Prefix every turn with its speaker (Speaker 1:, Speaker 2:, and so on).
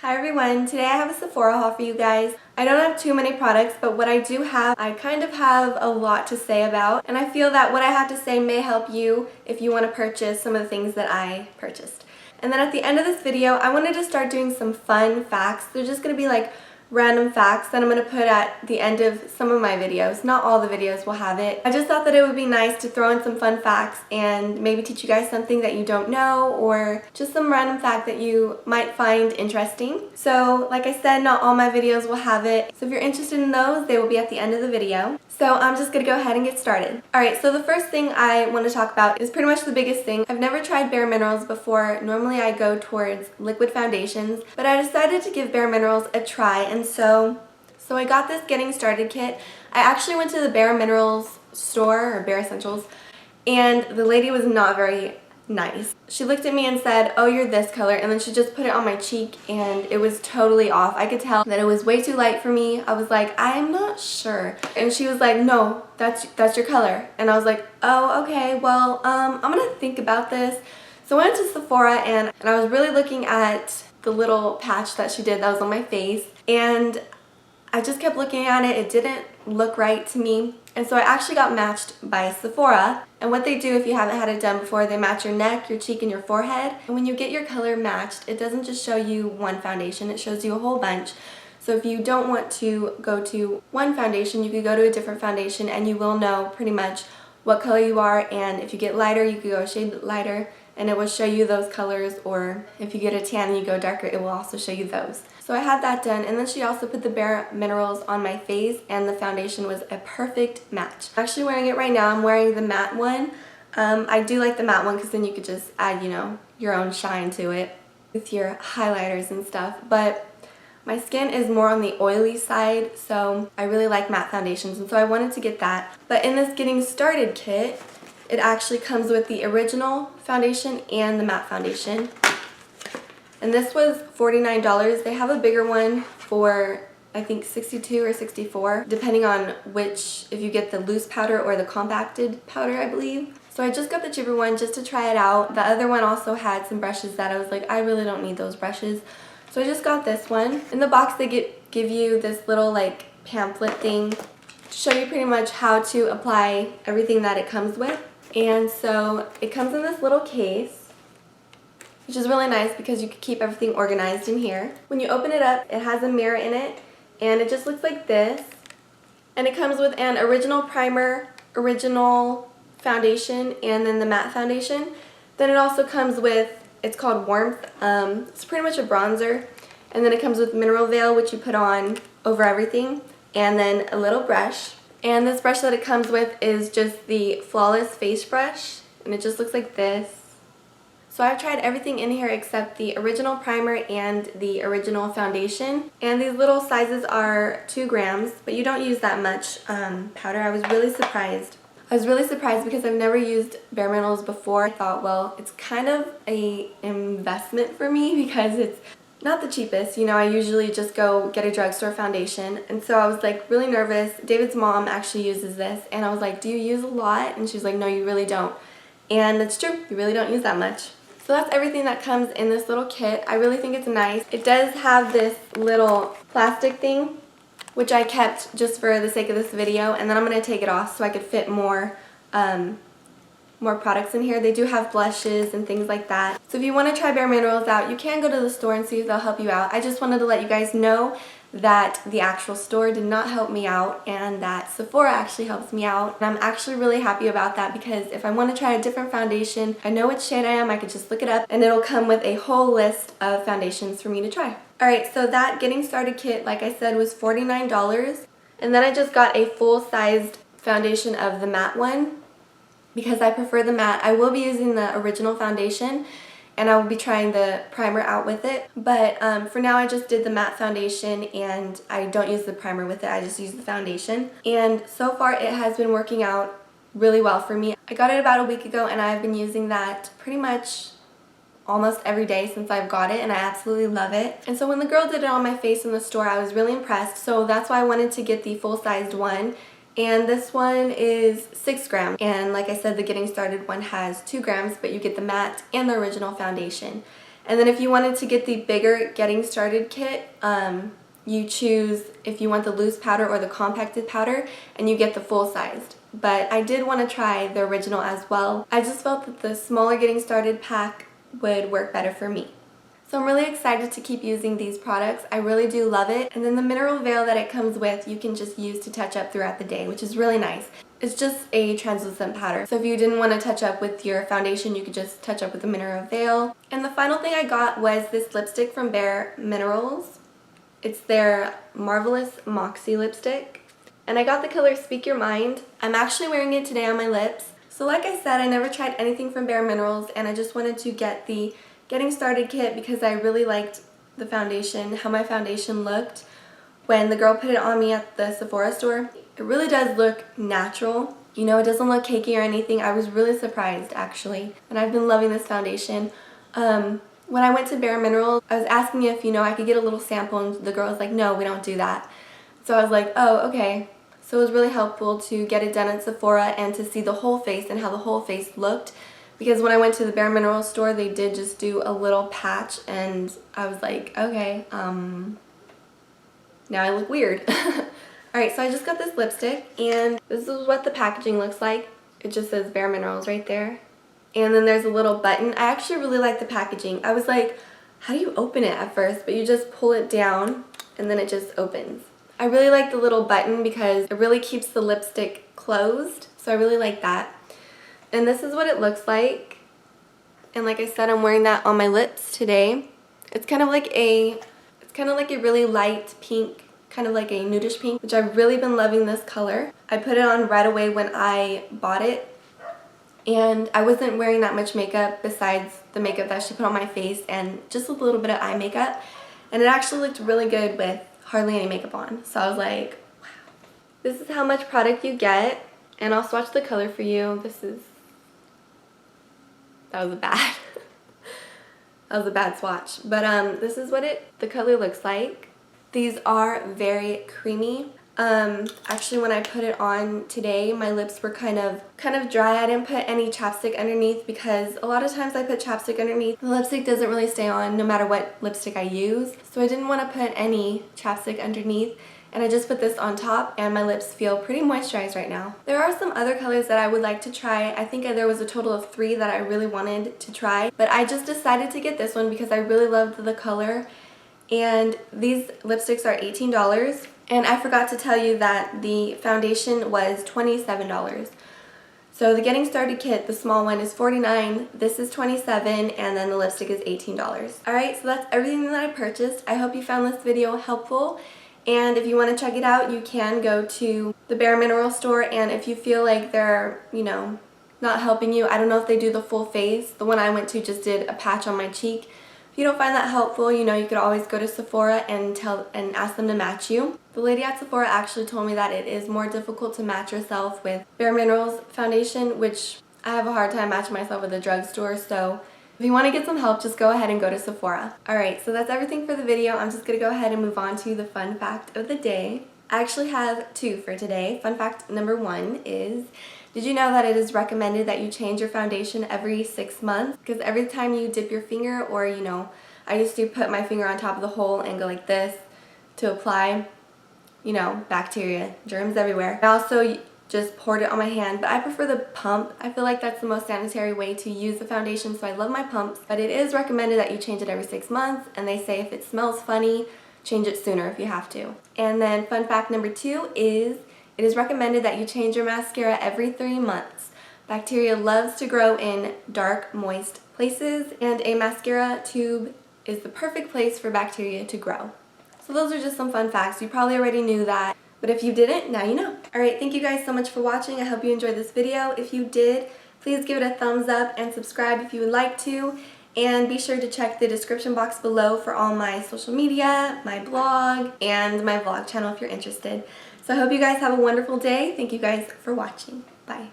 Speaker 1: Hi everyone, today I have a Sephora haul for you guys. I don't have too many products, but what I do have, I kind of have a lot to say about, and I feel that what I have to say may help you if you want to purchase some of the things that I purchased. And then at the end of this video, I wanted to start doing some fun facts. They're just going to be like random facts that I'm going to put at the end of some of my videos. Not all the videos will have it. I just thought that it would be nice to throw in some fun facts and maybe teach you guys something that you don't know, or just some random fact that you might find interesting. So like I said, not all my videos will have it. So if you're interested in those, they will be at the end of the video. So I'm just going to go ahead and get started. Alright, so the first thing I want to talk about is pretty much the biggest thing. I've never tried Bare Minerals before. Normally I go towards liquid foundations, but I decided to give Bare Minerals a try, and so I got this getting started kit. I actually went to the Bare Minerals store, or Bare Essentials, and the lady was not very nice. She looked at me and said, "Oh, you're this color," and then she just put it on my cheek and it was totally off. I could tell that it was way too light for me. I was like, "I'm not sure." And she was like, "No, that's your color." And I was like, "Oh, okay, well, I'm gonna think about this." So I went to Sephora and I was really looking at the little patch that she did that was on my face, and I just kept looking at it. It didn't look right to me. And so I actually got matched by Sephora. And what they do, if you haven't had it done before, they match your neck, your cheek, and your forehead. And when you get your color matched, it doesn't just show you one foundation, it shows you a whole bunch. So if you don't want to go to one foundation, you could go to a different foundation and you will know pretty much what color you are. And if you get lighter, you could go a shade lighter and it will show you those colors, or if you get a tan and you go darker, it will also show you those. So I had that done, and then she also put the Bare Minerals on my face, and the foundation was a perfect match. I'm actually wearing it right now. I'm wearing the matte one. I do like the matte one because then you could just add, you know, your own shine to it with your highlighters and stuff. But my skin is more on the oily side, so I really like matte foundations, and so I wanted to get that. But in this getting started kit, it actually comes with the original foundation and the matte foundation. And this was $49. They have a bigger one for, I think, $62 or $64, depending on which, if you get the loose powder or the compacted powder, I believe. So I just got the cheaper one just to try it out. The other one also had some brushes that I was like, I really don't need those brushes. So I just got this one. In the box they give you this little like pamphlet thing to show you pretty much how to apply everything that it comes with. And so it comes in this little case, which is really nice because you can keep everything organized in here. When you open it up, it has a mirror in it, and it just looks like this. And it comes with an original primer, original foundation, and then the matte foundation. Then it also comes with, it's called Warmth. It's pretty much a bronzer. And then it comes with Mineral Veil, which you put on over everything, and then a little brush. And this brush that it comes with is just the Flawless Face Brush, and it just looks like this. So I've tried everything in here except the original primer and the original foundation. And these little sizes are 2 grams, but you don't use that much powder. I was really surprised. I was really surprised because I've never used Bare Minerals before. I thought, well, it's kind of an investment for me because it's not the cheapest. You know, I usually just go get a drugstore foundation, and so I was like really nervous. David's mom actually uses this, and I was like, "Do you use a lot?" And she's like, "No, you really don't." And it's true, you really don't use that much. So that's everything that comes in this little kit. I really think it's nice. It does have this little plastic thing, which I kept just for the sake of this video, and then I'm going to take it off so I could fit more products in here. They do have blushes and things like that. So if you want to try Bare Minerals out, you can go to the store and see if they'll help you out. I just wanted to let you guys know that the actual store did not help me out and that Sephora actually helps me out. And I'm actually really happy about that because if I want to try a different foundation, I know which shade I am, I could just look it up and it'll come with a whole list of foundations for me to try. Alright, so that getting started kit, like I said, was $49. And then I just got a full-sized foundation of the matte one because I prefer the matte. I will be using the original foundation and I will be trying the primer out with it. But for now I just did the matte foundation and I don't use the primer with it, I just use the foundation. And so far it has been working out really well for me. I got it about a week ago and I've been using that pretty much almost every day since I've got it, and I absolutely love it. And so when the girl did it on my face in the store, I was really impressed, so that's why I wanted to get the full-sized one. And this one is 6 grams, and like I said, the getting started one has 2 grams, but you get the matte and the original foundation. And then if you wanted to get the bigger getting started kit, you choose if you want the loose powder or the compacted powder, and you get the full sized. But I did want to try the original as well. I just felt that the smaller getting started pack would work better for me. So I'm really excited to keep using these products. I really do love it. And then the mineral veil that it comes with, you can just use to touch up throughout the day, which is really nice. It's just a translucent powder. So if you didn't want to touch up with your foundation, you could just touch up with the mineral veil. And the final thing I got was this lipstick from Bare Minerals. It's their Marvelous Moxie lipstick. And I got the color Speak Your Mind. I'm actually wearing it today on my lips. So like I said, I never tried anything from Bare Minerals, and I just wanted to get the Getting Started kit because I really liked the foundation, how my foundation looked when the girl put it on me at the Sephora store. It really does look natural. You know, it doesn't look cakey or anything. I was really surprised actually, and I've been loving this foundation. When I went to Bare Minerals, I was asking if, you know, I could get a little sample, and the girl was like, no, we don't do that. So I was like, oh, okay. So it was really helpful to get it done at Sephora and to see the whole face and how the whole face looked. Because when I went to the Bare Minerals store, they did just do a little patch, and I was like, okay, now I look weird. Alright, so I just got this lipstick, and this is what the packaging looks like. It just says Bare Minerals right there. And then there's a little button. I actually really like the packaging. I was like, how do you open it at first? But you just pull it down, and then it just opens. I really like the little button because it really keeps the lipstick closed, so I really like that. And this is what it looks like. And like I said, I'm wearing that on my lips today. It's kind of like a really light pink, kind of like a nudish pink, which I've really been loving this color. I put it on right away when I bought it. And I wasn't wearing that much makeup besides the makeup that she put on my face and just a little bit of eye makeup. And it actually looked really good with hardly any makeup on. So I was like, wow. This is how much product you get. And I'll swatch the color for you. That was a bad swatch. But this is what the color looks like. These are very creamy. Actually when I put it on today, my lips were kind of dry. I didn't put any chapstick underneath because a lot of times I put chapstick underneath. The lipstick doesn't really stay on no matter what lipstick I use. So I didn't want to put any chapstick underneath. And I just put this on top, and my lips feel pretty moisturized right now. There are some other colors that I would like to try. I think there was a total of 3 that I really wanted to try. But I just decided to get this one because I really loved the color. And these lipsticks are $18. And I forgot to tell you that the foundation was $27. So the Getting Started kit, the small one, is $49. This is $27, and then the lipstick is $18. Alright, so that's everything that I purchased. I hope you found this video helpful. And if you want to check it out, you can go to the Bare Minerals store, and if you feel like they're, you know, not helping you, I don't know if they do the full face. The one I went to just did a patch on my cheek. If you don't find that helpful, you know, you could always go to Sephora and ask them to match you. The lady at Sephora actually told me that it is more difficult to match yourself with Bare Minerals foundation, which I have a hard time matching myself with a drugstore, so if you want to get some help, just go ahead and go to Sephora. Alright, so that's everything for the video. I'm just going to go ahead and move on to the fun fact of the day. I actually have 2 for today. Fun fact number 1 is, did you know that it is recommended that you change your foundation every 6 months? Because every time you dip your finger, or you know, I used to put my finger on top of the hole and go like this to apply, you know, bacteria, germs everywhere. I also just poured it on my hand, but I prefer the pump. I feel like that's the most sanitary way to use the foundation, so I love my pumps. But it is recommended that you change it every 6 months, and they say if it smells funny, change it sooner if you have to. And then fun fact number 2 is, it is recommended that you change your mascara every 3 months. Bacteria loves to grow in dark, moist places, and a mascara tube is the perfect place for bacteria to grow. So those are just some fun facts. You probably already knew that. But if you didn't, now you know. Alright, thank you guys so much for watching. I hope you enjoyed this video. If you did, please give it a thumbs up and subscribe if you would like to. And be sure to check the description box below for all my social media, my blog, and my vlog channel if you're interested. So I hope you guys have a wonderful day. Thank you guys for watching. Bye.